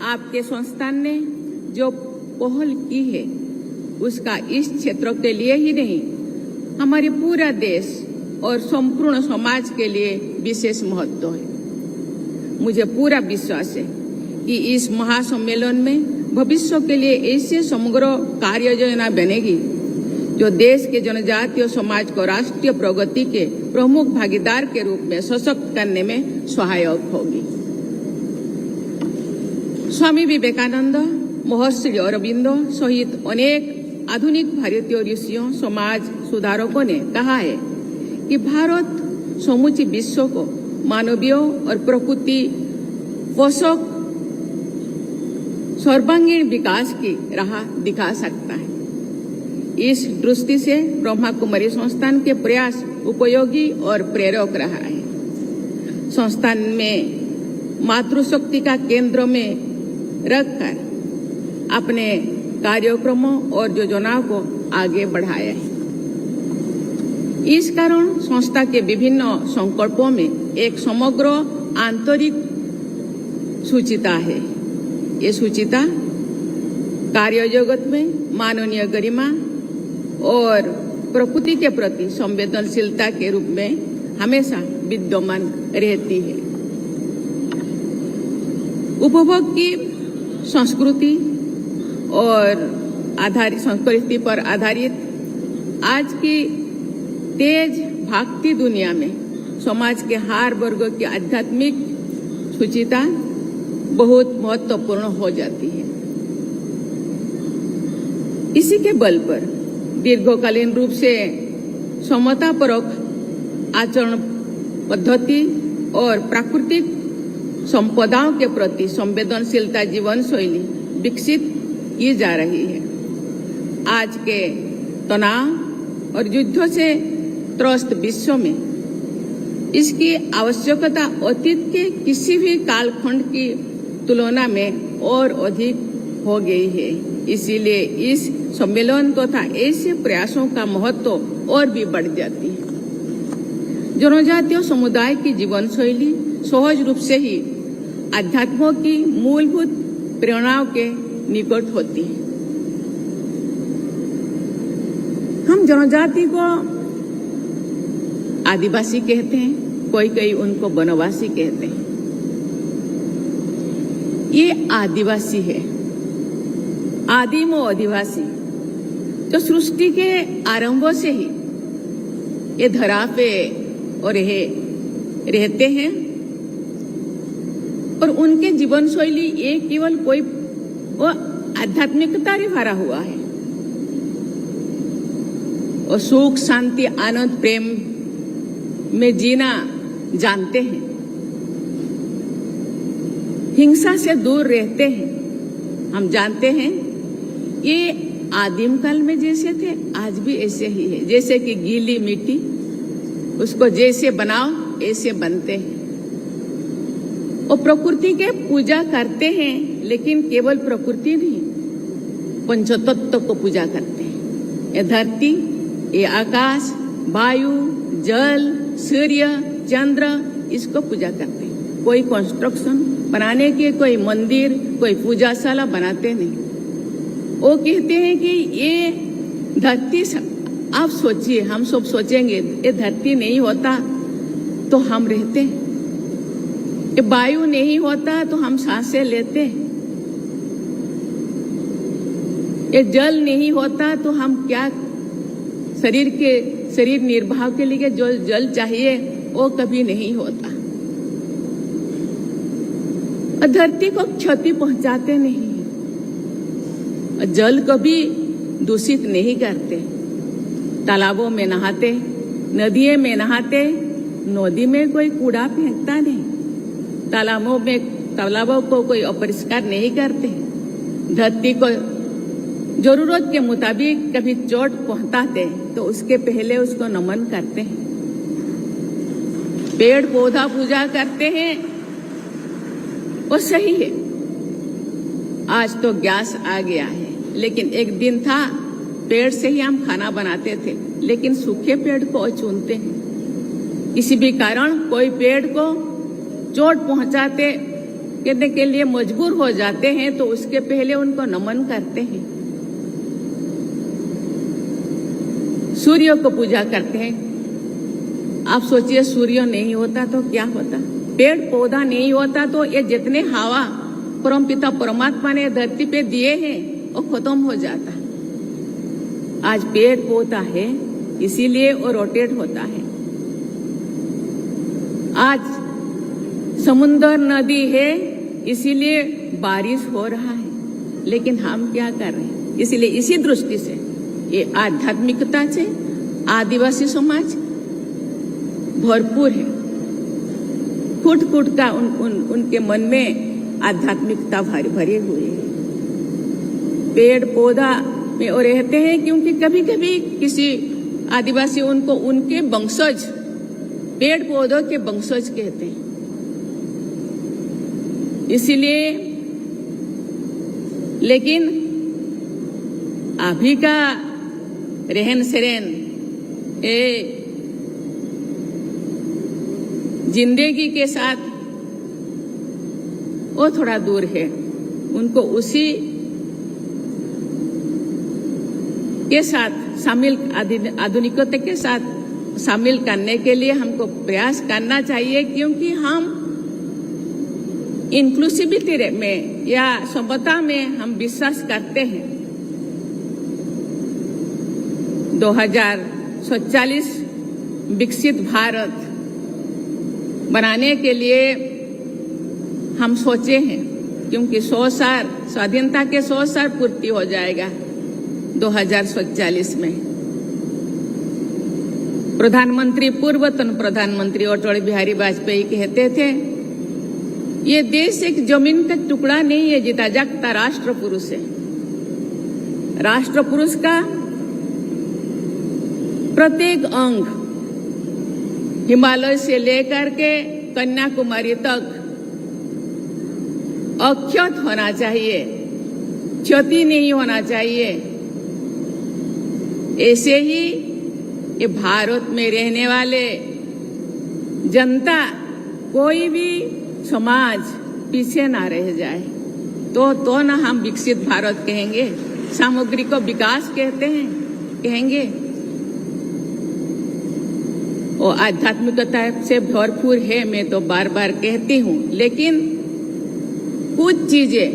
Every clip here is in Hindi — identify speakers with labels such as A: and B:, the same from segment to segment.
A: आपके संस्थान ने जो पहल की है उसका इस क्षेत्र के लिए ही नहीं, हमारे पूरा देश और संपूर्ण समाज के लिए विशेष महत्व है। मुझे पूरा विश्वास है कि इस महासम्मेलन में भविष्य के लिए ऐसे समग्र कार्य योजना बनेगी जो देश के जनजातीय समाज को राष्ट्रीय प्रगति के प्रमुख भागीदार के रूप में सशक्त करने में सहायक होगी। स्वामी विवेकानंद, महर्षि अरबिंदो सहित अनेक आधुनिक भारतीय ऋषियों, समाज सुधारकों ने कहा है कि भारत समूचे विश्व को मानवीय और प्रकृति पोषक सर्वांगीण विकास की राह दिखा सकता है। इस दृष्टि से ब्रह्मा कुमारी संस्थान के प्रयास उपयोगी और प्रेरक रहा है। संस्थान में मातृशक्ति का केंद्र में रखकर अपने कार्यक्रमों और योजनाओं को आगे बढ़ाया है। इस कारण संस्था के विभिन्न संकल्पों में एक समग्र आंतरिक सूचिता है। ये सूचिता कार्य जगत में मानवीय गरिमा और प्रकृति के प्रति संवेदनशीलता के रूप में हमेशा विद्यमान रहती है। उपभोग की संस्कृति और संस्कृति पर आधारित आज की तेज भागती दुनिया में समाज के हर वर्ग की आध्यात्मिक सूचिता बहुत महत्वपूर्ण हो जाती है। इसी के बल पर दीर्घकालीन रूप से समतापरक आचरण पद्धति और प्राकृतिक संपदाओं के प्रति संवेदनशीलता जीवन शैली विकसित की जा रही है। आज के तनाव और युद्धों से त्रस्त विश्व में इसकी आवश्यकता अतीत के किसी भी कालखंड की तुलना में और अधिक हो गई है। इसीलिए इस सम्मेलन तथा ऐसे प्रयासों का महत्व और भी बढ़ जाती है। जनजातीय समुदाय की जीवन शैली सहज रूप से ही अध्यात्मों की मूलभूत प्रेरणाओं के निकट होती है। हम जनजाति को आदिवासी कहते हैं, कोई उनको वनवासी कहते हैं। ये आदिवासी है, आदिम और आदिवासी जो सृष्टि के आरंभ से ही ये धरा पे और रहते हैं और उनके जीवन शैली ये केवल कोई वो आध्यात्मिकता से भरा हुआ है और सुख शांति आनंद प्रेम में जीना जानते हैं, हिंसा से दूर रहते हैं। हम जानते हैं ये आदिम काल में जैसे थे आज भी ऐसे ही है। जैसे कि गीली मिट्टी उसको जैसे बनाओ ऐसे बनते हैं। और प्रकृति के पूजा करते हैं, लेकिन केवल प्रकृति नहीं, पंचतत्व को पूजा करते हैं। ये धरती, ये आकाश, वायु, जल, सूर्य, चंद्र, इसको पूजा करते हैं। कोई कंस्ट्रक्शन बनाने के, कोई मंदिर, कोई पूजाशाला बनाते नहीं। वो कहते हैं कि ये धरती, आप सोचिए, हम सब सोचेंगे ये धरती नहीं होता तो हम रहते, ये वायु नहीं होता तो हम सांसें लेते, ये जल नहीं होता तो हम क्या शरीर निर्वाह के लिए जो जल चाहिए वो कभी नहीं होता। और धरती को क्षति पहुंचाते नहीं, और जल को भी दूषित नहीं करते। तालाबों में नहाते, नदियों में नहाते, नदी में कोई कूड़ा फेंकता नहीं, तालाबों को कोई अपरिष्कार नहीं करते। धरती को जरूरत के मुताबिक कभी चोट पहुंचाते तो उसके पहले उसको नमन करते हैं। पेड़ पौधा पूजा करते हैं, वो सही है। आज तो गैस आ गया है, लेकिन एक दिन था पेड़ से ही हम खाना बनाते थे, लेकिन सूखे पेड़ को चुनते हैं। किसी भी कारण कोई पेड़ को चोट पहुंचाते करने के लिए मजबूर हो जाते हैं तो उसके पहले उनको नमन करते हैं, सूर्य को पूजा करते हैं। आप सोचिए सूर्य नहीं होता तो क्या होता, पेड़ पौधा नहीं होता तो ये जितने हवा परमपिता परमात्मा ने धरती पे दिए हैं वो खत्म हो जाता। आज पेड़ पौधा है इसीलिए वो रोटेट होता है। आज समुद्र नदी है इसीलिए बारिश हो रहा है, लेकिन हम क्या कर रहे हैं? इसलिए इसी दृष्टि से ये आध्यात्मिकता से आदिवासी समाज भरपूर है। फुट फुट का उनके मन में आध्यात्मिकता भरे हुए है। पेड़ पौधा में वो रहते हैं क्योंकि कभी कभी किसी आदिवासी उनको उनके वंशज, पेड़ पौधों के वंशज कहते हैं। इसीलिए लेकिन अभी का रहन सहन ये जिंदगी के साथ वो थोड़ा दूर है। उनको उसी के साथ शामिल, आधुनिकता के साथ शामिल करने के लिए हमको प्रयास करना चाहिए, क्योंकि हम इंक्लूसिविटी में या समता में हम विश्वास करते हैं। 2047 विकसित भारत बनाने के लिए हम सोचे हैं, क्योंकि 100 साल स्वाधीनता के 100 साल पूर्ति हो जाएगा 2047 में। प्रधानमंत्री, पूर्वतन प्रधानमंत्री अटल बिहारी वाजपेयी कहते थे, ये देश एक जमीन का टुकड़ा नहीं है, जीता जागता राष्ट्र पुरुष है। राष्ट्र पुरुष का प्रत्येक अंग हिमालय से लेकर के कन्याकुमारी तक अक्षत होना चाहिए, क्षति नहीं होना चाहिए। ऐसे ही ये भारत में रहने वाले जनता, कोई भी समाज पीछे ना रह जाए, तो ना हम विकसित भारत कहेंगे, सामग्री को विकास कहेंगे। वो आध्यात्मिकता से भरपूर है, मैं तो बार बार कहती हूँ, लेकिन कुछ चीजें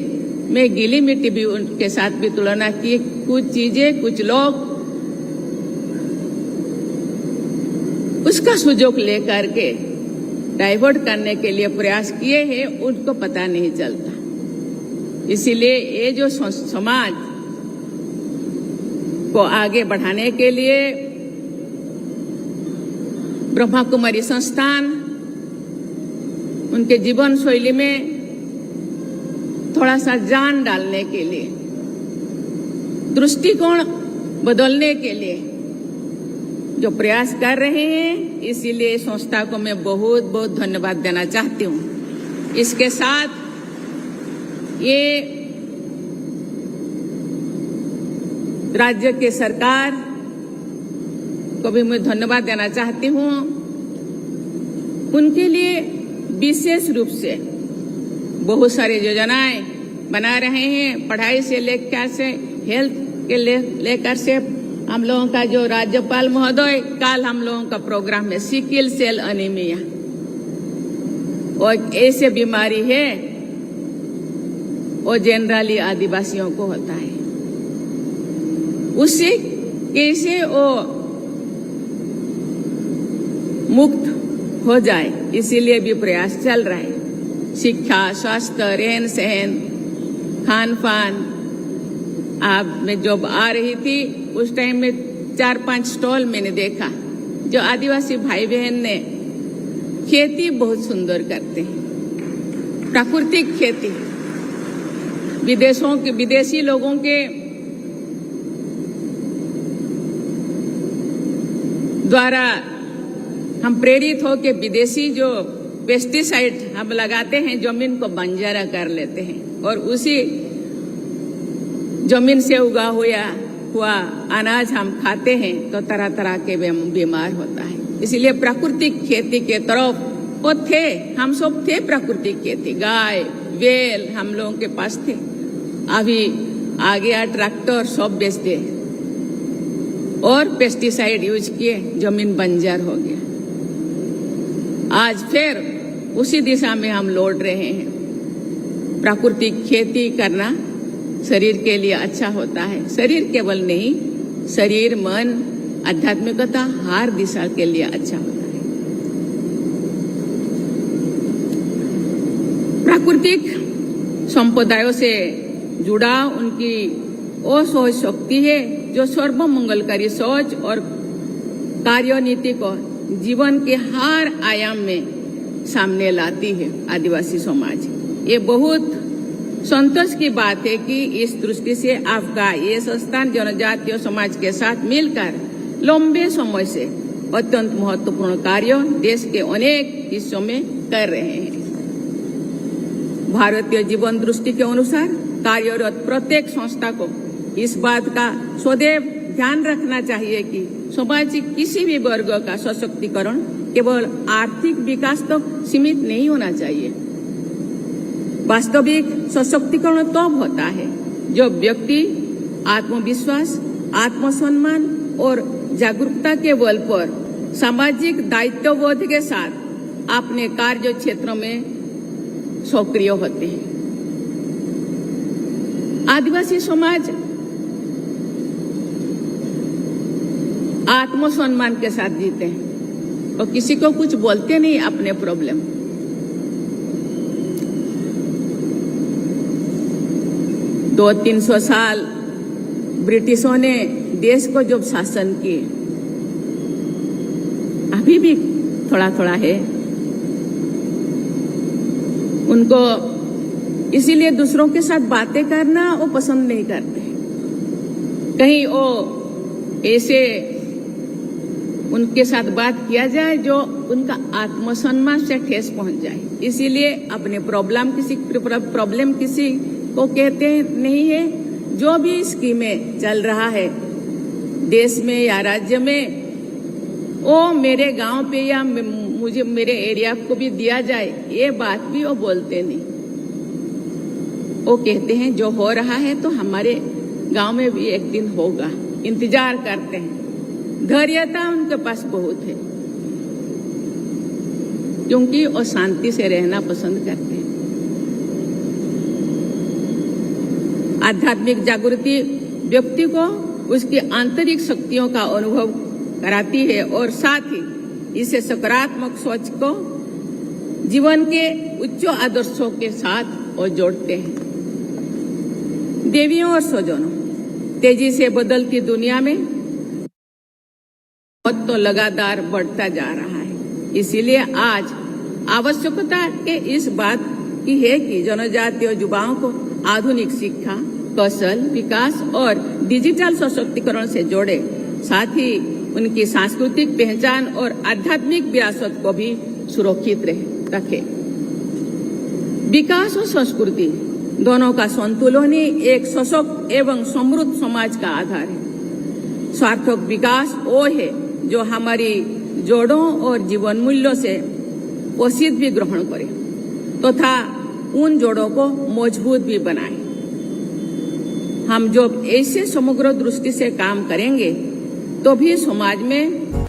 A: मैं गीली मिट्टी भी उनके साथ भी तुलना की, कुछ चीजें कुछ लोग उसका सुजोग लेकर के डाइवर्ट करने के लिए प्रयास किए हैं, उनको पता नहीं चलता। इसीलिए ये जो समाज को आगे बढ़ाने के लिए ब्रह्मा कुमारी संस्थान उनके जीवन शैली में थोड़ा सा जान डालने के लिए, दृष्टिकोण बदलने के लिए जो प्रयास कर रहे हैं, इसीलिए संस्था को मैं बहुत बहुत धन्यवाद देना चाहती हूँ। इसके साथ ये राज्य के सरकार को भी मैं धन्यवाद देना चाहती हूँ। उनके लिए विशेष रूप से बहुत सारी योजनाएं बना रहे हैं, पढ़ाई से लेकर से हेल्थ के लेकर से। हम लोगों का जो राज्यपाल महोदय, कल हम लोगों का प्रोग्राम है सिकल सेल एनीमिया, और ऐसे बीमारी है वो जनरली आदिवासियों को होता है, उससे कैसे वो मुक्त हो जाए, इसीलिए भी प्रयास चल रहा है। शिक्षा, स्वास्थ्य, रहन सहन, खान पान। आप मैं जब आ रही थी उस टाइम में 4-5 स्टॉल मैंने देखा, जो आदिवासी भाई बहन ने खेती बहुत सुंदर करते हैं, प्राकृतिक खेती। विदेशी लोगों के द्वारा हम प्रेरित हो के विदेशी जो पेस्टिसाइड हम लगाते हैं, जमीन को बंजर कर लेते हैं, और उसी जमीन से उगा हुआ अनाज हम खाते हैं तो तरह तरह के बीमार होता है। इसलिए प्राकृतिक खेती के तरफ वो थे, हम सब थे प्राकृतिक खेती, गाय वेल हम लोगों के पास थे। अभी आ गया ट्रैक्टर, सब बेचते और पेस्टिसाइड यूज किए, जमीन बंजर हो गया। आज फिर उसी दिशा में हम लौट रहे हैं। प्राकृतिक खेती करना शरीर के लिए अच्छा होता है। शरीर केवल नहीं, शरीर, मन, आध्यात्मिकता हर दिशा के लिए अच्छा होता है। प्राकृतिक संप्रदायों से जुड़ा उनकी वो सोच शक्ति है जो सर्वमंगलकारी सोच और कार्यनीति को जीवन के हर आयाम में सामने लाती है आदिवासी समाज। ये बहुत संतोष की बात है कि इस दृष्टि से आपका ये संस्थान जनजातीय समाज के साथ मिलकर लंबे समय से अत्यंत महत्वपूर्ण कार्य देश के अनेक हिस्सों में कर रहे हैं। भारतीय जीवन दृष्टि के अनुसार कार्यरत प्रत्येक संस्था को इस बात का सदैव ध्यान रखना चाहिए कि समाज के किसी भी वर्ग का सशक्तिकरण केवल आर्थिक विकास तक सीमित नहीं होना चाहिए। वास्तविक सशक्तिकरण तब होता है जब व्यक्ति आत्मविश्वास, आत्मसम्मान और जागरूकता के बल पर सामाजिक दायित्वबोध के साथ अपने कार्य क्षेत्र में सक्रिय होते हैं। आदिवासी समाज आत्मसम्मान के साथ जीते हैं और किसी को कुछ बोलते नहीं अपने प्रॉब्लम। दो 300 साल ब्रिटिशों ने देश को जब शासन किए, अभी भी थोड़ा थोड़ा है, उनको इसीलिए दूसरों के साथ बातें करना वो पसंद नहीं करते। कहीं वो ऐसे उनके साथ बात किया जाए जो उनका आत्मसम्मान से ठेस पहुंच जाए। इसीलिए अपने प्रॉब्लम किसी को कहते नहीं है। जो भी स्कीमें चल रहा है देश में या राज्य में, वो मेरे गांव पे या मुझे मेरे एरिया को भी दिया जाए, ये बात भी वो बोलते नहीं। वो कहते हैं जो हो रहा है तो हमारे गांव में भी एक दिन होगा, इंतजार करते हैं। धैर्यता उनके पास बहुत है क्योंकि वो शांति से रहना पसंद करते हैं। आध्यात्मिक जागृति व्यक्ति को उसकी आंतरिक शक्तियों का अनुभव कराती है और साथ ही इसे सकारात्मक सोच को जीवन के उच्च आदर्शों के साथ और जोड़ते हैं। देवियों और स्वजनों, तेजी से बदलती दुनिया में तो लगातार बढ़ता जा रहा है। इसीलिए आज आवश्यकता के इस बात की है कि जनजातीय युवाओं को आधुनिक शिक्षा, कौशल विकास और डिजिटल सशक्तिकरण से जोड़े, साथ ही उनकी सांस्कृतिक पहचान और आध्यात्मिक विरासत को भी सुरक्षित रखे। विकास और संस्कृति दोनों का संतुलन ही एक सशक्त एवं समृद्ध समाज का आधार है। सार्थक विकास वो है जो हमारी जड़ों और जीवन मूल्यों से पोषित भी ग्रहण करे तथा उन जड़ों को मजबूत भी बनाए। हम जब ऐसे समग्र दृष्टि से काम करेंगे तो भी समाज में